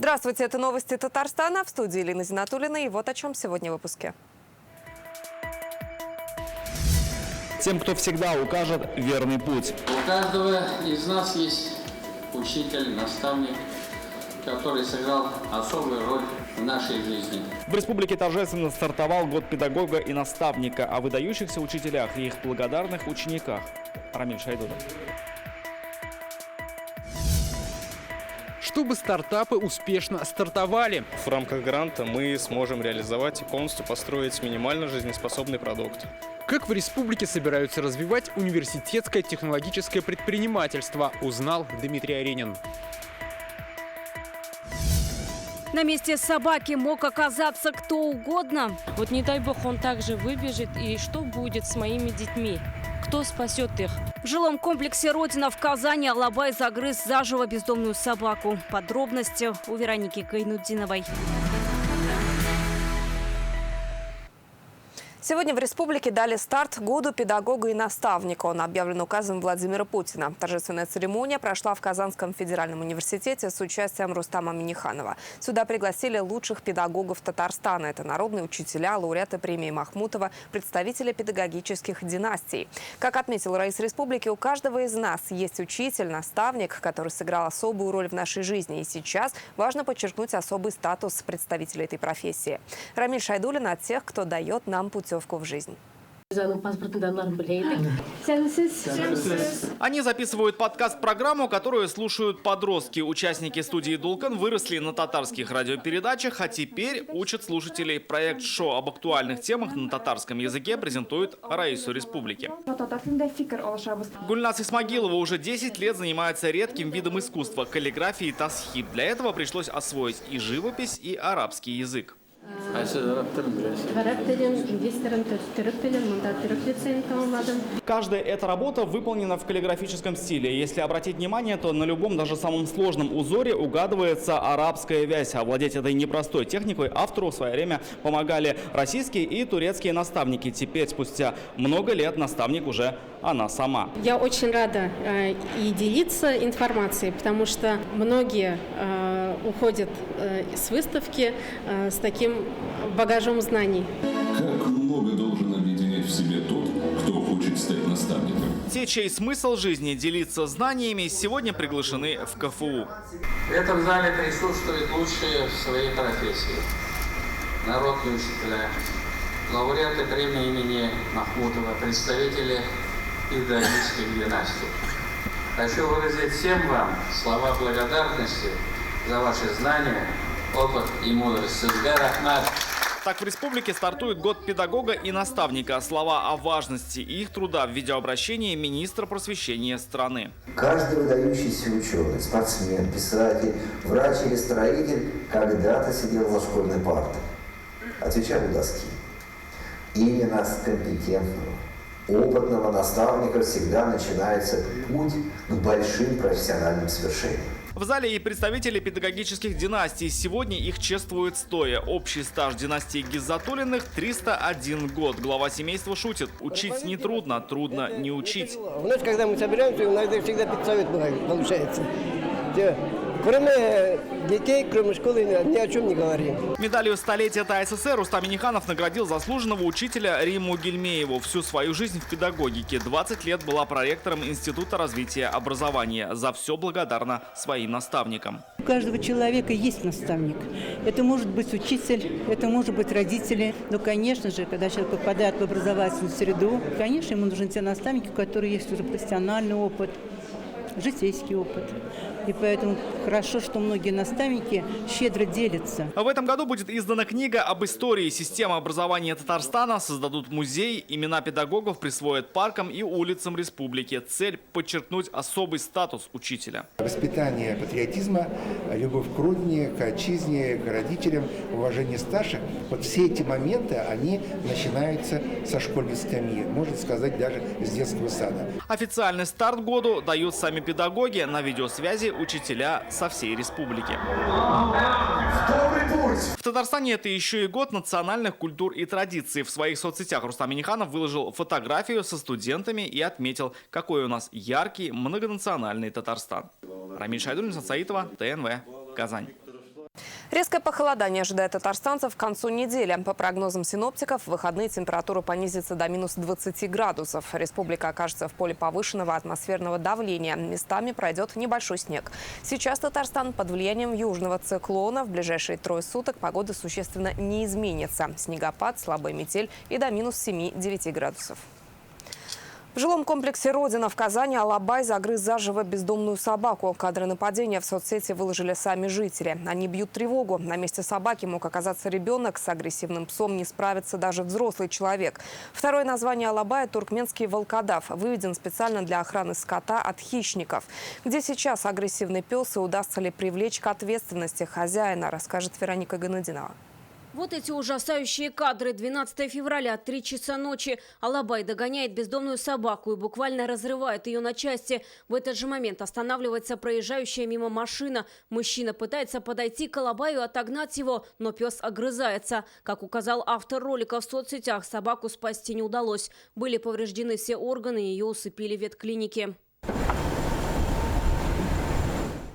Здравствуйте, это новости Татарстана. В студии Елена Зинатуллина. И вот о чем сегодня в выпуске. Тем, кто всегда укажет верный путь. У каждого из нас есть учитель, наставник, который сыграл особую роль в нашей жизни. В республике торжественно стартовал год педагога и наставника, о выдающихся учителях и их благодарных учениках. Рамиль Шайдулин. Чтобы стартапы успешно стартовали. В рамках гранта мы сможем реализовать и полностью построить минимально жизнеспособный продукт. Как в республике собираются развивать университетское технологическое предпринимательство, узнал Дмитрий Аренин. На месте собаки мог оказаться кто угодно. Вот не дай бог он также выбежит, и что будет с моими детьми? Кто спасет их? В жилом комплексе «Родина» в Казани Алабай загрыз заживо бездомную собаку. Подробности у Вероники Гайнутдиновой. Сегодня в республике дали старт году педагога и наставника. Он объявлен указом Владимира Путина. Торжественная церемония прошла в Казанском федеральном университете с участием Рустама Минниханова. Сюда пригласили лучших педагогов Татарстана. Это народные учителя, лауреаты премии Махмутова, представители педагогических династий. Как отметил Раис республики, у каждого из нас есть учитель, наставник, который сыграл особую роль в нашей жизни. И сейчас важно подчеркнуть особый статус представителей этой профессии. Рамиль Шайдулин от тех, кто дает нам путевку в жизнь. Они записывают подкаст-программу, которую слушают подростки. Участники студии «Дулкан» выросли на татарских радиопередачах, а теперь учат слушателей. Проект «Шоу» об актуальных темах на татарском языке презентует Раису республики. Гульнас Исмагилова уже 10 лет занимается редким видом искусства – каллиграфией тасхиб. Для этого пришлось освоить и живопись, и арабский язык. Каждая эта работа выполнена в каллиграфическом стиле. Если обратить внимание, то на любом, даже самом сложном узоре угадывается арабская вязь. Овладеть этой непростой техникой автору в свое время помогали российские и турецкие наставники. Теперь, спустя много лет, наставник уже она сама. Я очень рада и делиться информацией, потому что многие уходят с выставки с таким багажом знаний. Как много должен объединять в себе тот, кто хочет стать наставником. Те, чей смысл жизни делиться знаниями, сегодня приглашены в КФУ. В этом зале присутствуют лучшие в своей профессии. Народные учителя, лауреаты премии имени Махмутова, представители педагогических династий. Хочу выразить всем вам слова благодарности за ваши знания, опыт и мудрость. Так в республике стартует год педагога и наставника. Слова о важности их труда в видеообращении министра просвещения страны. Каждый выдающийся ученый, спортсмен, писатель, врач или строитель когда-то сидел за школьной партой, отвечал у доски. Именно с компетентного, опытного наставника всегда начинается путь к большим профессиональным свершениям. В зале и представители педагогических династий. Сегодня их чествуют стоя. Общий стаж династии Гиззатуллиных – 301 год. Глава семейства шутит: учить нетрудно, трудно не учить. У нас, когда мы собираемся, иногда всегда педсовет получается. Кроме детей, кроме школы, ни о чем не говорим. Медалью столетия ТАССР Рустам Минниханов наградил заслуженного учителя Римму Гильмееву. Всю свою жизнь в педагогике. 20 лет была проректором Института развития образования. За все благодарна своим наставникам. У каждого человека есть наставник. Это может быть учитель, это может быть родители. Но, конечно же, когда человек попадает в образовательную среду, конечно, ему нужны те наставники, у которых есть уже профессиональный опыт, житейский опыт. И поэтому хорошо, что многие наставники щедро делятся. В этом году будет издана книга об истории системы образования Татарстана. Создадут музей, имена педагогов присвоят паркам и улицам республики. Цель – подчеркнуть особый статус учителя. Воспитание патриотизма, любовь к родине, к отчизне, к родителям, уважение старших. Вот все эти моменты, они начинаются со школьной скамьи, можно сказать, даже с детского сада. Официальный старт году дают сами педагоги. На видеосвязи учителя со всей республики. В Татарстане это еще и год национальных культур и традиций. В своих соцсетях Рустам Минниханов выложил фотографию со студентами и отметил, какой у нас яркий многонациональный Татарстан. Рамиль Шайдулин, Саитова, ТНВ, Казань. Резкое похолодание ожидает татарстанцев к концу недели. По прогнозам синоптиков, в выходные температура понизится до минус 20 градусов. Республика окажется в поле повышенного атмосферного давления. Местами пройдет небольшой снег. Сейчас Татарстан под влиянием южного циклона. В ближайшие 3 суток погода существенно не изменится. Снегопад, слабая метель и до минус 7-9 градусов. В жилом комплексе «Родина» в Казани алабай загрыз заживо бездомную собаку. Кадры нападения в соцсети выложили сами жители. Они бьют тревогу. На месте собаки мог оказаться ребенок. С агрессивным псом не справится даже взрослый человек. Второе название алабая – туркменский волкодав. Выведен специально для охраны скота от хищников. Где сейчас агрессивный пес и удастся ли привлечь к ответственности хозяина, расскажет Вероника Гайнутдинова. Вот эти ужасающие кадры. 12 февраля, 3 часа ночи. Алабай догоняет бездомную собаку и буквально разрывает ее на части. В этот же момент останавливается проезжающая мимо машина. Мужчина пытается подойти к алабаю и отогнать его, но пес огрызается. Как указал автор ролика в соцсетях, собаку спасти не удалось. Были повреждены все органы, ее усыпили в ветклинике.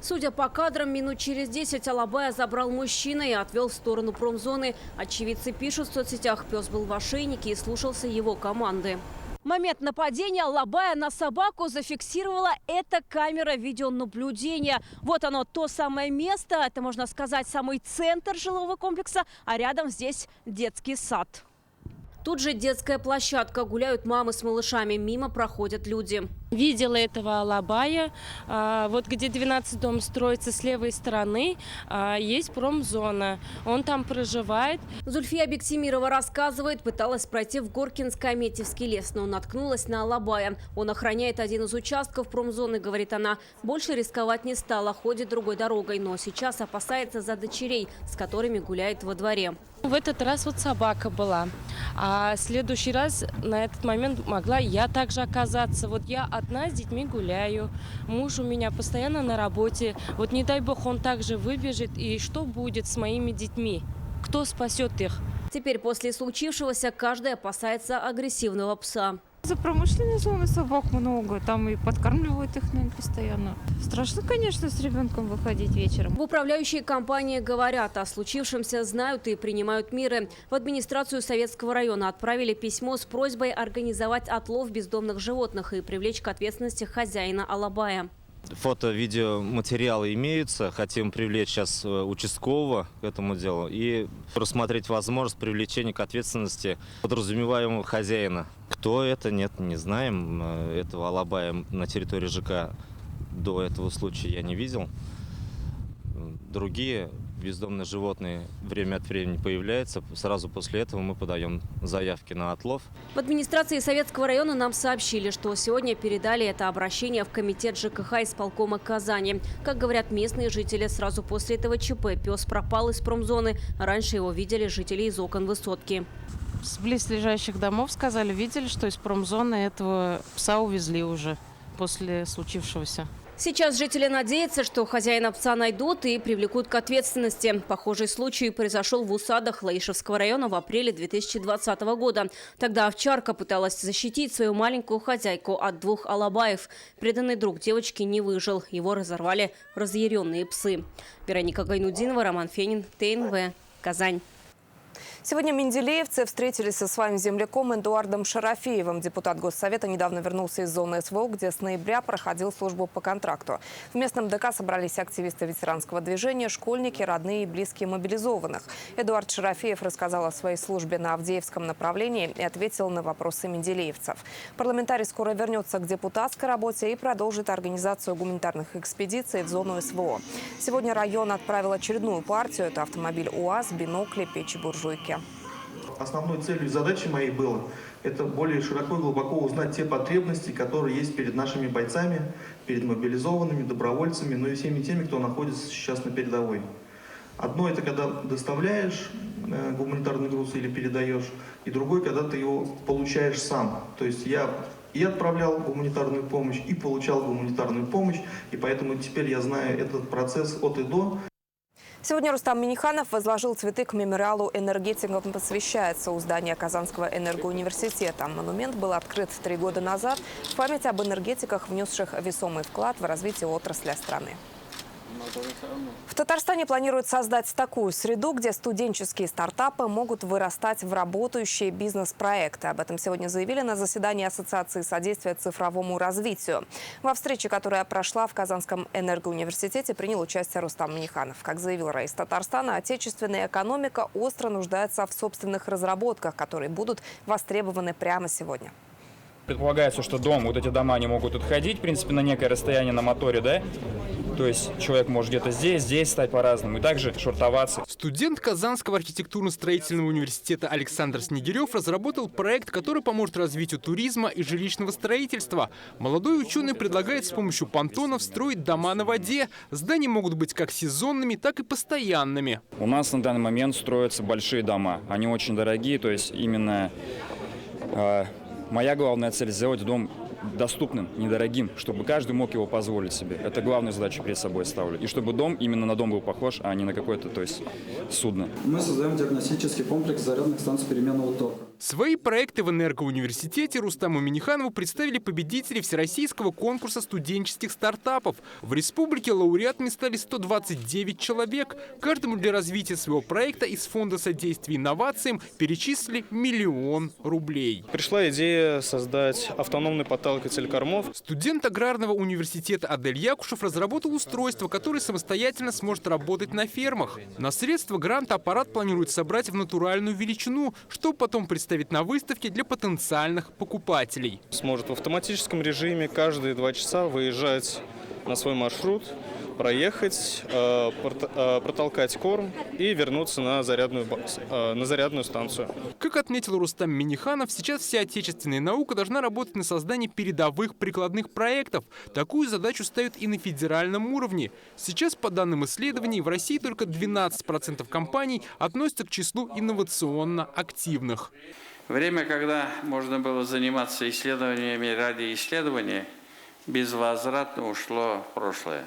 Судя по кадрам, минут через 10 алабая забрал мужчина и отвел в сторону промзоны. Очевидцы пишут в соцсетях, пес был в ошейнике и слушался его команды. Момент нападения алабая на собаку зафиксировала эта камера видеонаблюдения. Вот оно, то самое место, это, можно сказать, самый центр жилого комплекса, а рядом здесь детский сад. Тут же детская площадка, гуляют мамы с малышами, мимо проходят люди. Видела этого алабая. Вот где 12 дом строится с левой стороны, есть промзона. Он там проживает. Зульфия Бектимирова рассказывает, пыталась пройти в Горкинско-Аметьевский лес, но наткнулась на алабая. Он охраняет один из участков промзоны, говорит она. Больше рисковать не стала, ходит другой дорогой, но сейчас опасается за дочерей, с которыми гуляет во дворе. В этот раз вот собака была. А в следующий раз на этот момент могла я также оказаться. Вот я одна с детьми гуляю. Муж у меня постоянно на работе. Вот не дай бог он также выбежит. И что будет с моими детьми? Кто спасет их? Теперь после случившегося каждый опасается агрессивного пса. За промышленной зоны собак много, там и подкармливают их, наверное, постоянно. Страшно, конечно, с ребенком выходить вечером. В управляющей компании говорят, о случившемся знают и принимают меры. В администрацию Советского района отправили письмо с просьбой организовать отлов бездомных животных и привлечь к ответственности хозяина алабая. Фото-видеоматериалы имеются. Хотим привлечь сейчас участкового к этому делу и рассмотреть возможность привлечения к ответственности подразумеваемого хозяина. Кто это, нет, не знаем. Этого алабая на территории ЖК до этого случая я не видел. Другие бездомные животные время от времени появляются. Сразу после этого мы подаем заявки на отлов. В администрации Советского района нам сообщили, что сегодня передали это обращение в комитет ЖКХ исполкома Казани. Как говорят местные жители, сразу после этого ЧП пес пропал из промзоны. Раньше его видели жители из окон высотки. С близлежащих домов сказали, видели, что из промзоны этого пса увезли уже после случившегося. Сейчас жители надеются, что хозяина пса найдут и привлекут к ответственности. Похожий случай произошел в усадах Лаишевского района в апреле 2020 года. Тогда овчарка пыталась защитить свою маленькую хозяйку от 2 алабаев. Преданный друг девочки не выжил. Его разорвали разъяренные псы. Вероника Гайнутдинова, Роман Фенин, ТНВ, Казань. Сегодня менделеевцы встретились со своим земляком Эдуардом Шарафеевым. Депутат Госсовета недавно вернулся из зоны СВО, где с ноября проходил службу по контракту. В местном ДК собрались активисты ветеранского движения, школьники, родные и близкие мобилизованных. Эдуард Шарафеев рассказал о своей службе на Авдеевском направлении и ответил на вопросы менделеевцев. Парламентарий скоро вернется к депутатской работе и продолжит организацию гуманитарных экспедиций в зону СВО. Сегодня район отправил очередную партию. Это автомобиль УАЗ, бинокли, печи-буржуйки. Основной целью и задачей моей было это более широко и глубоко узнать те потребности, которые есть перед нашими бойцами, перед мобилизованными, добровольцами, но и всеми теми, кто находится сейчас на передовой. Одно это когда доставляешь гуманитарный груз или передаешь, и другое, когда ты его получаешь сам. То есть я и отправлял гуманитарную помощь, и получал гуманитарную помощь, и поэтому теперь я знаю этот процесс от и до. Сегодня Рустам Минниханов возложил цветы к мемориалу энергетикам «Посвящается» у здания Казанского энергоуниверситета. Монумент был открыт 3 года назад в память об энергетиках, внесших весомый вклад в развитие отрасли страны. В Татарстане планируют создать такую среду, где студенческие стартапы могут вырастать в работающие бизнес-проекты. Об этом сегодня заявили на заседании Ассоциации содействия цифровому развитию. Во встрече, которая прошла в Казанском энергоуниверситете, принял участие Рустам Минниханов. Как заявил раис Татарстана, отечественная экономика остро нуждается в собственных разработках, которые будут востребованы прямо сегодня. Предполагается, что вот эти дома, они могут отходить, в принципе, на некое расстояние на моторе, да? То есть человек может где-то здесь стать по-разному, и также шортоваться. Студент Казанского архитектурно-строительного университета Александр Снегирев разработал проект, который поможет развитию туризма и жилищного строительства. Молодой ученый предлагает с помощью понтонов строить дома на воде. Здания могут быть как сезонными, так и постоянными. У нас на данный момент строятся большие дома. Они очень дорогие, то есть именно моя главная цель – сделать дом доступным, недорогим, чтобы каждый мог его позволить себе. Это главную задачу перед собой ставлю. И чтобы дом именно на дом был похож, а не на какое-то, то есть, судно. Мы создаем диагностический комплекс зарядных станций переменного тока. Свои проекты в энергоуниверситете Рустаму Минниханову представили победители Всероссийского конкурса студенческих стартапов. В республике лауреатами стали 129 человек. Каждому для развития своего проекта из Фонда содействия инновациям перечислили 1 миллион рублей. Пришла идея создать автономный подталкиватель кормов. Студент аграрного университета Адель Якушев разработал устройство, которое самостоятельно сможет работать на фермах. На средства гранта аппарат планирует собрать в натуральную величину, чтобы потом представить на выставке для потенциальных покупателей. Сможет в автоматическом режиме каждые 2 часа выезжать на свой маршрут, проехать, протолкать корм и вернуться на зарядную станцию. Как отметил Рустам Минниханов, сейчас вся отечественная наука должна работать на создании передовых прикладных проектов. Такую задачу ставят и на федеральном уровне. Сейчас, по данным исследований, в России только 12% компаний относятся к числу инновационно активных. Время, когда можно было заниматься исследованиями ради исследования, безвозвратно ушло в прошлое.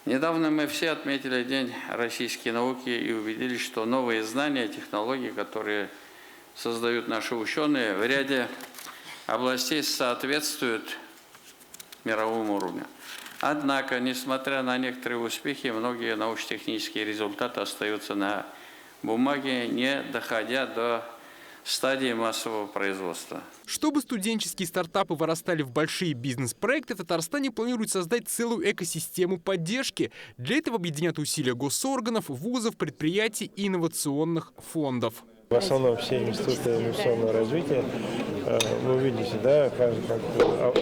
Недавно мы все отметили День российской науки и убедились, что новые знания, технологии, которые создают наши ученые, в ряде областей соответствуют мировому уровню. Однако, несмотря на некоторые успехи, многие научно-технические результаты остаются на бумаге, не доходя до стадии массового производства. Чтобы студенческие стартапы вырастали в большие бизнес-проекты, в Татарстане планируют создать целую экосистему поддержки. Для этого объединят усилия госорганов, вузов, предприятий и инновационных фондов. В основном все институты инвестиционного развития, вы увидите, да, каждый как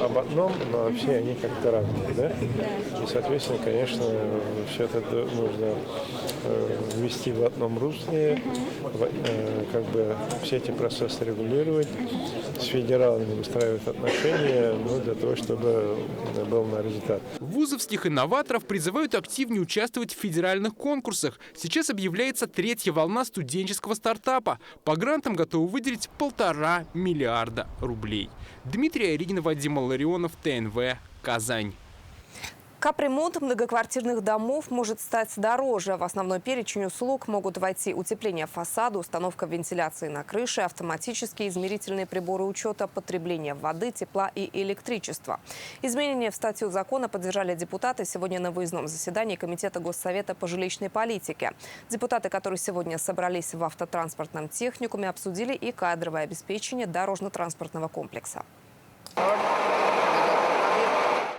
об одном, но все они как-то разные, да? И, соответственно, конечно, все это нужно ввести в одном русле, как бы все эти процессы регулировать, с федералами выстраивать отношения, для того, чтобы был на результат. Вузовских инноваторов призывают активнее участвовать в федеральных конкурсах. Сейчас объявляется 3-я волна студенческого стартапа. По грантам готовы выделить 1,5 миллиарда рублей. Дмитрий Айригин, Вадим Ларионов, ТНВ, Казань. Капремонт многоквартирных домов может стать дороже. В основной перечень услуг могут войти утепление фасада, установка вентиляции на крыше, автоматические измерительные приборы учета потребления воды, тепла и электричества. Изменения в статью закона поддержали депутаты сегодня на выездном заседании Комитета Госсовета по жилищной политике. Депутаты, которые сегодня собрались в автотранспортном техникуме, обсудили и кадровое обеспечение дорожно-транспортного комплекса.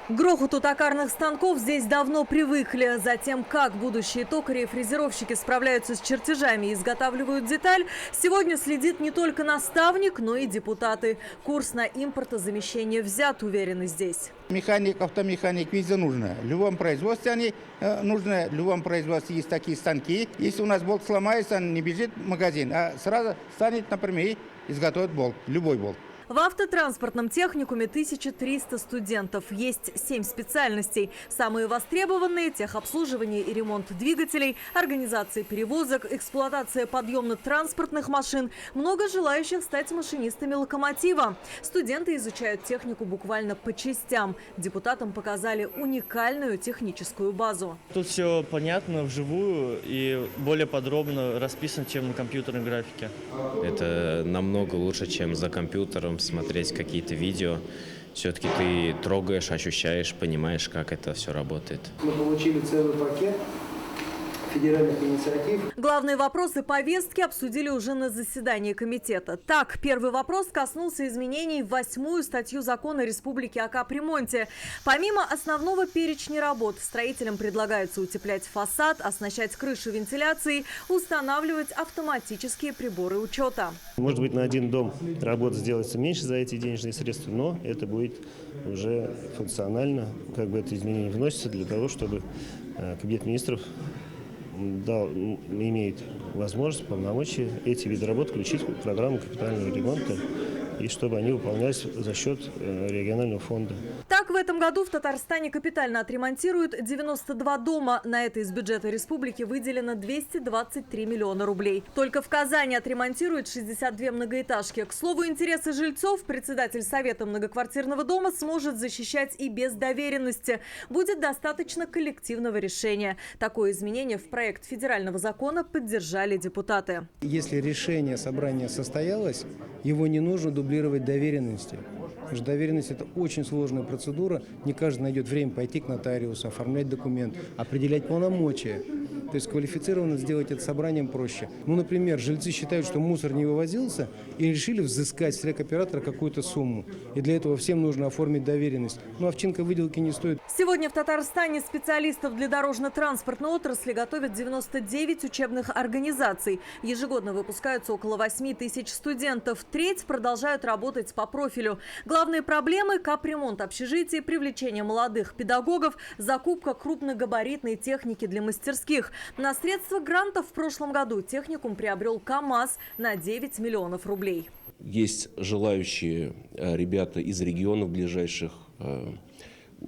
К грохоту токарных станков здесь давно привыкли. Затем, как будущие токари и фрезеровщики справляются с чертежами и изготавливают деталь, сегодня следит не только наставник, но и депутаты. Курс на импортозамещение взят, уверены здесь. Механик, автомеханик везде нужно. В любом производстве они нужны. В любом производстве есть такие станки. Если у нас болт сломается, он не бежит в магазин, а сразу станет, например, и изготовит болт, любой болт. В автотранспортном техникуме 1300 студентов. Есть 7 специальностей. Самые востребованные – техобслуживание и ремонт двигателей, организация перевозок, эксплуатация подъемно-транспортных машин. Много желающих стать машинистами локомотива. Студенты изучают технику буквально по частям. Депутатам показали уникальную техническую базу. Тут все понятно вживую и более подробно расписано, чем на компьютерной графике. Это намного лучше, чем за компьютером смотреть какие-то видео все-таки ты трогаешь, ощущаешь, понимаешь, как это все работает. Мы получили целый пакет федеральных инициатив. Главные вопросы повестки обсудили уже на заседании комитета. Так, первый вопрос коснулся изменений в 8-ю статью закона Республики о капремонте. Помимо основного перечня работ, строителям предлагается утеплять фасад, оснащать крышу вентиляцией, устанавливать автоматические приборы учета. Может быть, на один дом работа сделается меньше за эти денежные средства, но это будет уже функционально, как бы это изменение вносится для того, чтобы Кабинет министров имеет возможность, полномочия эти виды работ включить в программу капитального ремонта и чтобы они выполнялись за счет регионального фонда. Так, в этом году в Татарстане капитально отремонтируют 92 дома. На это из бюджета республики выделено 223 миллиона рублей. Только в Казани отремонтируют 62 многоэтажки. К слову, интересы жильцов председатель Совета многоквартирного дома сможет защищать и без доверенности. Будет достаточно коллективного решения. Такое изменение в проект федерального закона поддержали депутаты. Если решение собрания состоялось, его не нужно дублировать доверенности. Потому что доверенность – это очень сложная процедура. Не каждый найдет время пойти к нотариусу, оформлять документ, определять полномочия. То есть квалифицированно сделать это собранием проще. Ну, например, жильцы считают, что мусор не вывозился и решили взыскать с рекоператора какую-то сумму. И для этого всем нужно оформить доверенность. Ну, овчинка выделки не стоит. Сегодня в Татарстане специалистов для дорожно-транспортной отрасли готовят 99 учебных организаций. Ежегодно выпускаются около 8 тысяч студентов. Треть продолжают работать по профилю. Главные проблемы – капремонт общежитий, привлечение молодых педагогов, закупка крупногабаритной техники для мастерских. На средства грантов в прошлом году техникум приобрел КАМАЗ на 9 миллионов рублей. Есть желающие ребята из регионов ближайших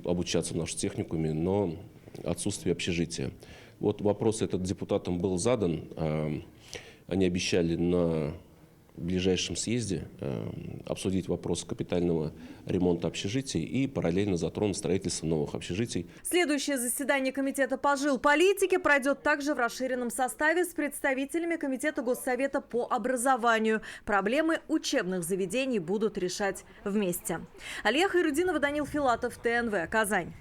обучаться в нашем техникуме, но отсутствие общежития. Вот вопрос этот депутатам был задан. Они обещали на ближайшем съезде обсудить вопрос капитального ремонта общежитий и параллельно затронуть строительство новых общежитий. Следующее заседание комитета по жилполитике пройдет также в расширенном составе с представителями комитета Госсовета по образованию. Проблемы учебных заведений будут решать вместе. Алия Хайрудинова, Данил Филатов, ТНВ, Казань.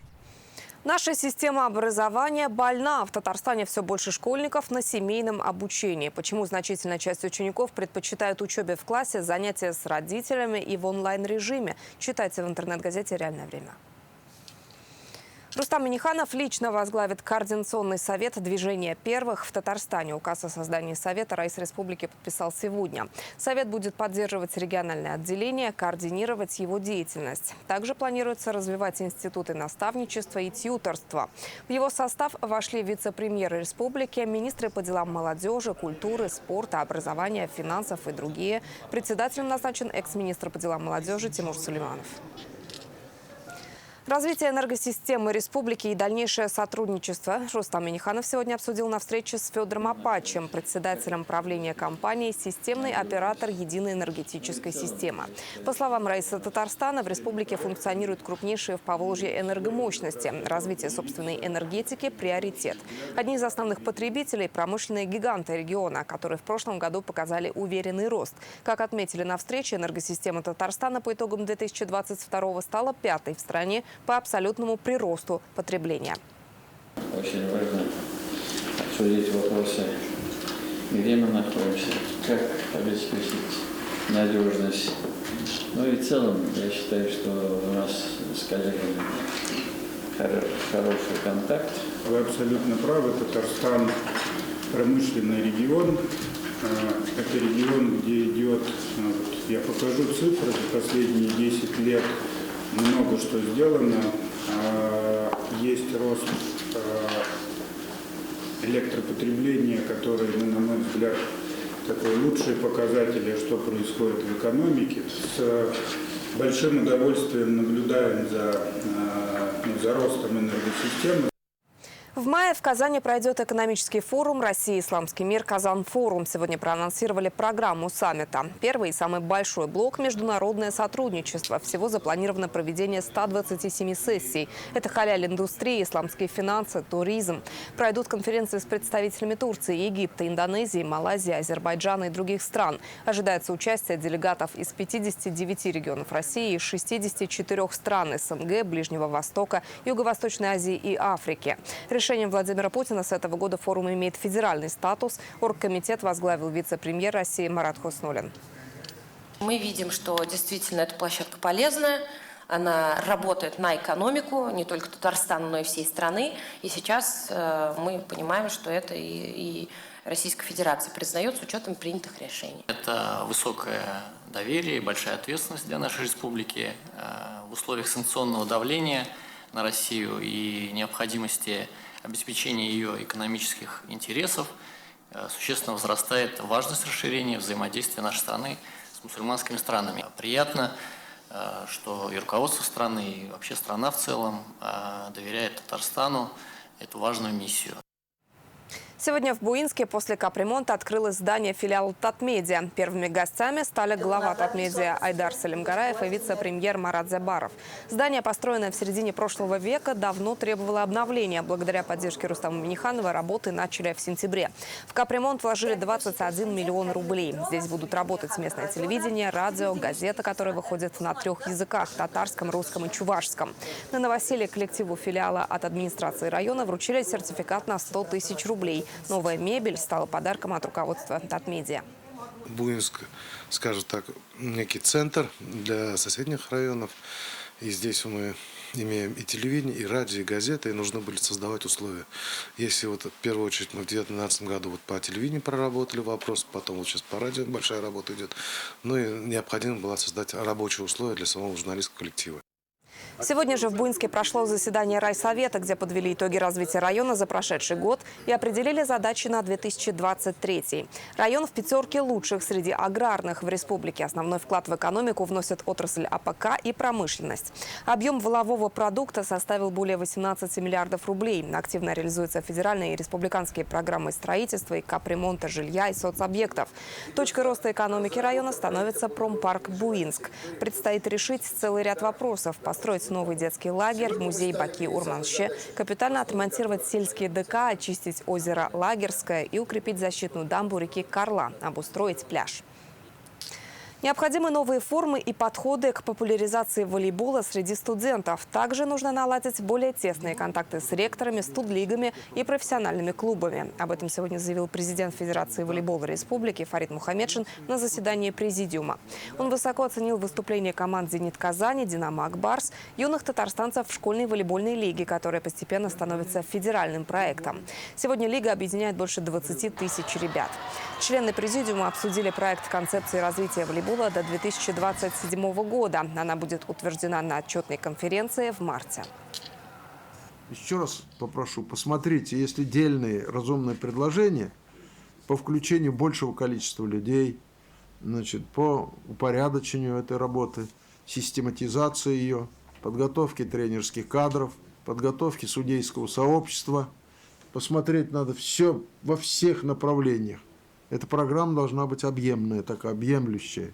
Наша система образования больна. В Татарстане все больше школьников на семейном обучении. Почему значительная часть учеников предпочитает учебе в классе, занятия с родителями и в онлайн-режиме? Читайте в интернет-газете «Реальное время». Рустам Минниханов лично возглавит Координационный совет движения первых в Татарстане. Указ о создании совета Раис Республики подписал сегодня. Совет будет поддерживать региональное отделение, координировать его деятельность. Также планируется развивать институты наставничества и тьюторства. В его состав вошли вице-премьеры республики, министры по делам молодежи, культуры, спорта, образования, финансов и другие. Председателем назначен экс-министр по делам молодежи Тимур Сулейманов. Развитие энергосистемы республики и дальнейшее сотрудничество Рустам Минниханов сегодня обсудил на встрече с Федором Апачем, председателем правления компании «Системный оператор единой энергетической системы». По словам Раиса Татарстана, в республике функционируют крупнейшие в Поволжье энергомощности. Развитие собственной энергетики – приоритет. Одни из основных потребителей – промышленные гиганты региона, которые в прошлом году показали уверенный рост. Как отметили на встрече, энергосистема Татарстана по итогам 2022 стала 5-й в стране по абсолютному приросту потребления. Очень важно обсудить вопросы, где мы находимся, как обеспечить надежность. Ну и в целом, я считаю, что у нас с коллегами хороший контакт. Вы абсолютно правы. Татарстан – промышленный регион. Это регион, где идет, я покажу цифры, за последние 10 лет много что сделано. Есть рост электропотребления, который, на мой взгляд, такой лучший показатель, что происходит в экономике. С большим удовольствием наблюдаем за ростом энергосистемы. В мае в Казани пройдет экономический форум «Россия. Исламский мир. Казан-форум». Сегодня проанонсировали программу саммита. Первый и самый большой блок – международное сотрудничество. Всего запланировано проведение 127 сессий. Это халяль-индустрия, исламские финансы, туризм. Пройдут конференции с представителями Турции, Египта, Индонезии, Малайзии, Азербайджана и других стран. Ожидается участие делегатов из 59 регионов России и 64 стран СНГ, Ближнего Востока, Юго-Восточной Азии и Африки. Решением Владимира Путина с этого года форум имеет федеральный статус. Оргкомитет возглавил вице-премьер России Марат Хуснуллин. Мы видим, что действительно эта площадка полезная. Она работает на экономику не только Татарстана, но и всей страны. И сейчас мы понимаем, что это и Российская Федерация признает с учетом принятых решений. Это высокое доверие и большая ответственность для нашей республики в условиях санкционного давления на Россию и необходимости обеспечения ее экономических интересов. Существенно возрастает важность расширения взаимодействия нашей страны с мусульманскими странами. Приятно, что и руководство страны, и вообще страна в целом доверяет Татарстану эту важную миссию. Сегодня в Буинске после капремонта открылось здание филиала Татмедиа. Первыми гостями стали глава Татмедиа Айдар Салимгараев и вице-премьер Марат Забаров. Здание, построенное в середине прошлого века, давно требовало обновления. Благодаря поддержке Рустама Минниханова работы начали в сентябре. В капремонт вложили 21 миллион рублей. Здесь будут работать местное телевидение, радио, газета, которые выходят на 3 языках – татарском, русском и чувашском. На новоселье коллективу филиала от администрации района вручили сертификат на 100 тысяч рублей. Новая мебель стала подарком от руководства Татмедиа. Буинск, скажем так, некий центр для соседних районов. И здесь мы имеем и телевидение, и радио, и газеты, и нужно были создавать условия. Если вот в первую очередь мы в 2019 году вот по телевидению проработали вопрос, потом вот сейчас по радио большая работа идет, ну и необходимо было создать рабочие условия для самого журналистского коллектива. Сегодня же в Буинске прошло заседание райсовета, где подвели итоги развития района за прошедший год и определили задачи на 2023. Район в пятерке лучших среди аграрных в республике. Основной вклад в экономику вносят отрасль АПК и промышленность. Объем валового продукта составил более 18 миллиардов рублей. Активно реализуются федеральные и республиканские программы строительства и капремонта жилья и соцобъектов. Точкой роста экономики района становится промпарк Буинск. Предстоит решить целый ряд вопросов. Построить новый детский лагерь, музей Баки-Урманще, капитально отремонтировать сельские ДК, очистить озеро Лагерское и укрепить защитную дамбу реки Карла, обустроить пляж. Необходимы новые формы и подходы к популяризации волейбола среди студентов. Также нужно наладить более тесные контакты с ректорами, студлигами и профессиональными клубами. Об этом сегодня заявил президент Федерации волейбола Республики Фарид Мухаммедшин на заседании президиума. Он высоко оценил выступление команд «Зенит Казани», «Динамо Акбарс», юных татарстанцев в школьной волейбольной лиге, которая постепенно становится федеральным проектом. Сегодня лига объединяет больше 20 тысяч ребят. Члены президиума обсудили проект концепции развития волейбола до 2027 года. Она будет утверждена на отчетной конференции в марте. Еще раз попрошу, посмотрите, если дельные разумные предложения по включению большего количества людей, значит, по упорядочению этой работы, систематизации ее, подготовки тренерских кадров, подготовки судейского сообщества. Посмотреть надо все во всех направлениях. Эта программа должна быть объемная, такая объемлющая.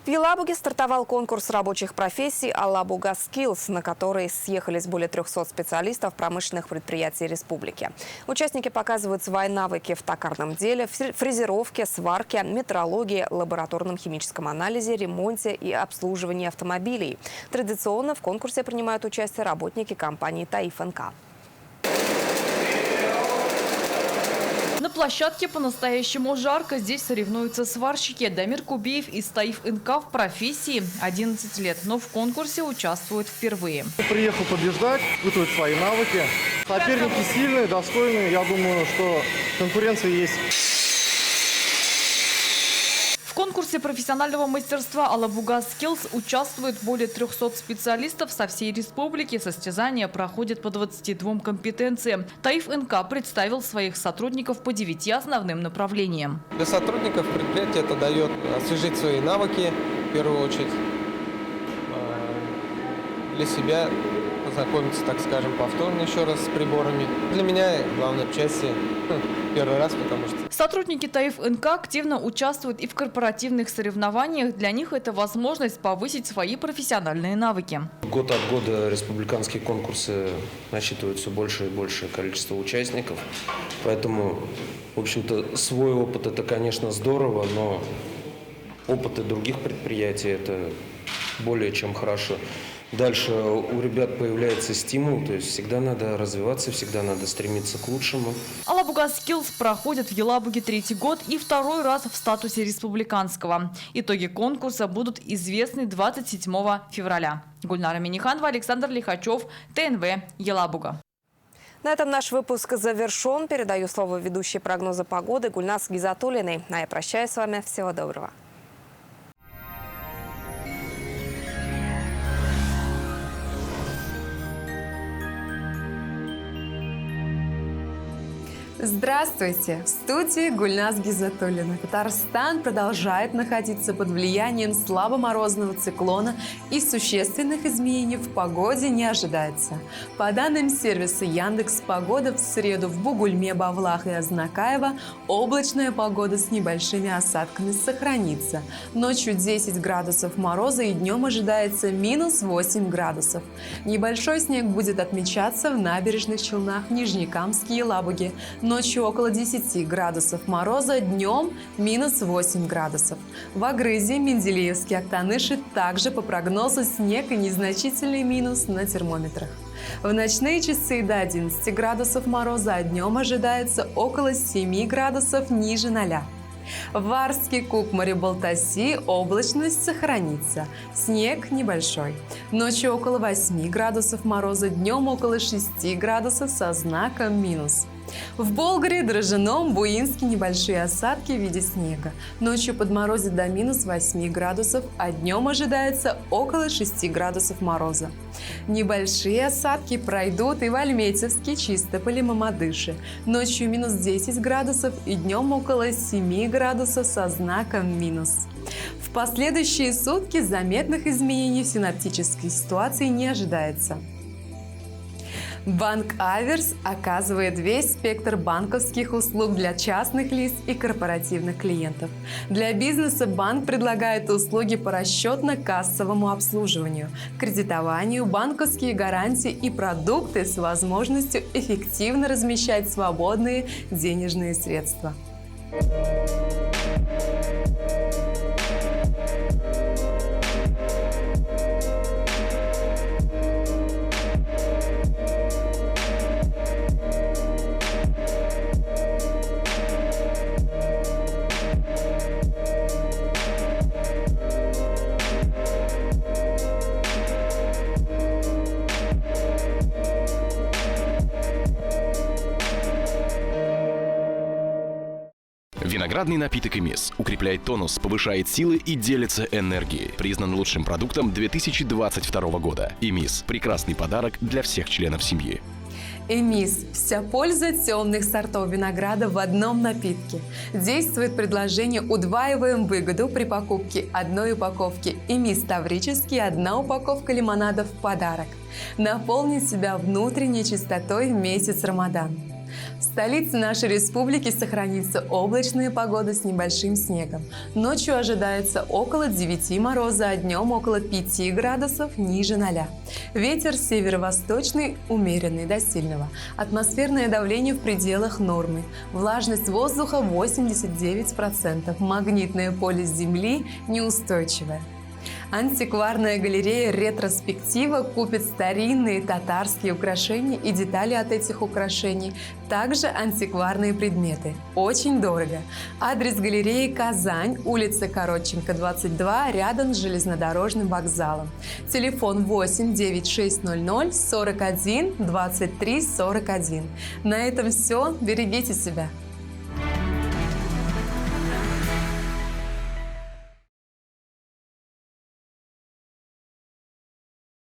В Елабуге стартовал конкурс рабочих профессий «Алабуга Skills», на который съехались более 300 специалистов промышленных предприятий республики. Участники показывают свои навыки в токарном деле, фрезеровке, сварке, метрологии, лабораторном химическом анализе, ремонте и обслуживании автомобилей. Традиционно в конкурсе принимают участие работники компании «Таиф НК». На площадке по-настоящему жарко. Здесь соревнуются сварщики. Дамир Кубиев из Таиф НК в профессии 11 лет, но в конкурсе участвует впервые. Приехал побеждать, испытывать свои навыки. Соперники сильные, достойные. Я думаю, что конкуренция есть. В конкурсе профессионального мастерства «Алабуга Skills» участвует более 300 специалистов со всей республики. Состязания проходят по 22 компетенциям. Таиф НК представил своих сотрудников по 9 основным направлениям. Для сотрудников предприятия это дает освежить свои навыки, в первую очередь, для себя ознакомиться, так скажем, повторно еще раз с приборами. Для меня главное участие первый раз, потому что... Сотрудники ТАИФ НК активно участвуют и в корпоративных соревнованиях. Для них это возможность повысить свои профессиональные навыки. Год от года республиканские конкурсы насчитывают все больше и большее количество участников. Поэтому, в общем-то, свой опыт – это, конечно, здорово, но опыты других предприятий – это более чем хорошо. Дальше у ребят появляется стимул, то есть всегда надо развиваться, всегда надо стремиться к лучшему. Алабуга Skills проходит в Елабуге 3-й год и 2-й раз в статусе республиканского. Итоги конкурса будут известны 27 февраля. Гульнара Миниханова, Александр Лихачев, ТНВ, Елабуга. На этом наш выпуск завершен. Передаю слово ведущей прогноза погоды Гульнас Гизатуллиной. А я прощаюсь с вами. Всего доброго. Здравствуйте! В студии Гульнас Гизатуллина. Татарстан продолжает находиться под влиянием слабоморозного циклона и существенных изменений в погоде не ожидается. По данным сервиса Яндекс.Погода, в среду в Бугульме, Бавлах и Азнакаево облачная погода с небольшими осадками сохранится. Ночью 10 градусов мороза и днем ожидается минус 8 градусов. Небольшой снег будет отмечаться в набережных Челнах, Нижнекамске и Елабуге. Ночью около 10 градусов мороза, днем минус 8 градусов. В Агрызе, Менделеевске, Актаныше также по прогнозу снег и незначительный минус на термометрах. В ночные часы до 11 градусов мороза, а днем ожидается около 7 градусов ниже 0. В Варске, Кукмаре, Балтаси облачность сохранится. Снег небольшой. Ночью около 8 градусов мороза, днем около 6 градусов со знаком минус. В Болгаре, Дрожжином, Буинске небольшие осадки в виде снега. Ночью подморозит до минус 8 градусов, а днем ожидается около 6 градусов мороза. Небольшие осадки пройдут и в Альметьевске, Чистополе, Мамадыше. Ночью минус 10 градусов и днем около 7 градусов со знаком минус. В последующие сутки заметных изменений в синоптической ситуации не ожидается. Банк Аверс оказывает весь спектр банковских услуг для частных лиц и корпоративных клиентов. Для бизнеса банк предлагает услуги по расчетно-кассовому обслуживанию, кредитованию, банковские гарантии и продукты с возможностью эффективно размещать свободные денежные средства. Виноградный напиток «Эмис» укрепляет тонус, повышает силы и делится энергией. Признан лучшим продуктом 2022 года. «Эмис» – прекрасный подарок для всех членов семьи. Эмис – вся польза темных сортов винограда в одном напитке. Действует предложение «Удваиваем выгоду» при покупке одной упаковки Эмис таврический и 1 упаковка лимонада в подарок. Наполнить себя внутренней чистотой в месяц Рамадан. В столице нашей республики сохранится облачная погода с небольшим снегом. Ночью ожидается около 9 мороза, а днем около 5 градусов ниже 0. Ветер северо-восточный умеренный до сильного. Атмосферное давление в пределах нормы. Влажность воздуха 89%. Магнитное поле Земли неустойчивое. Антикварная галерея «Ретроспектива» купит старинные татарские украшения и детали от этих украшений, также антикварные предметы. Очень дорого. Адрес галереи «Казань», улица Коротченко, 22, рядом с железнодорожным вокзалом. Телефон 8 9600 41 23 41. На этом все. Берегите себя.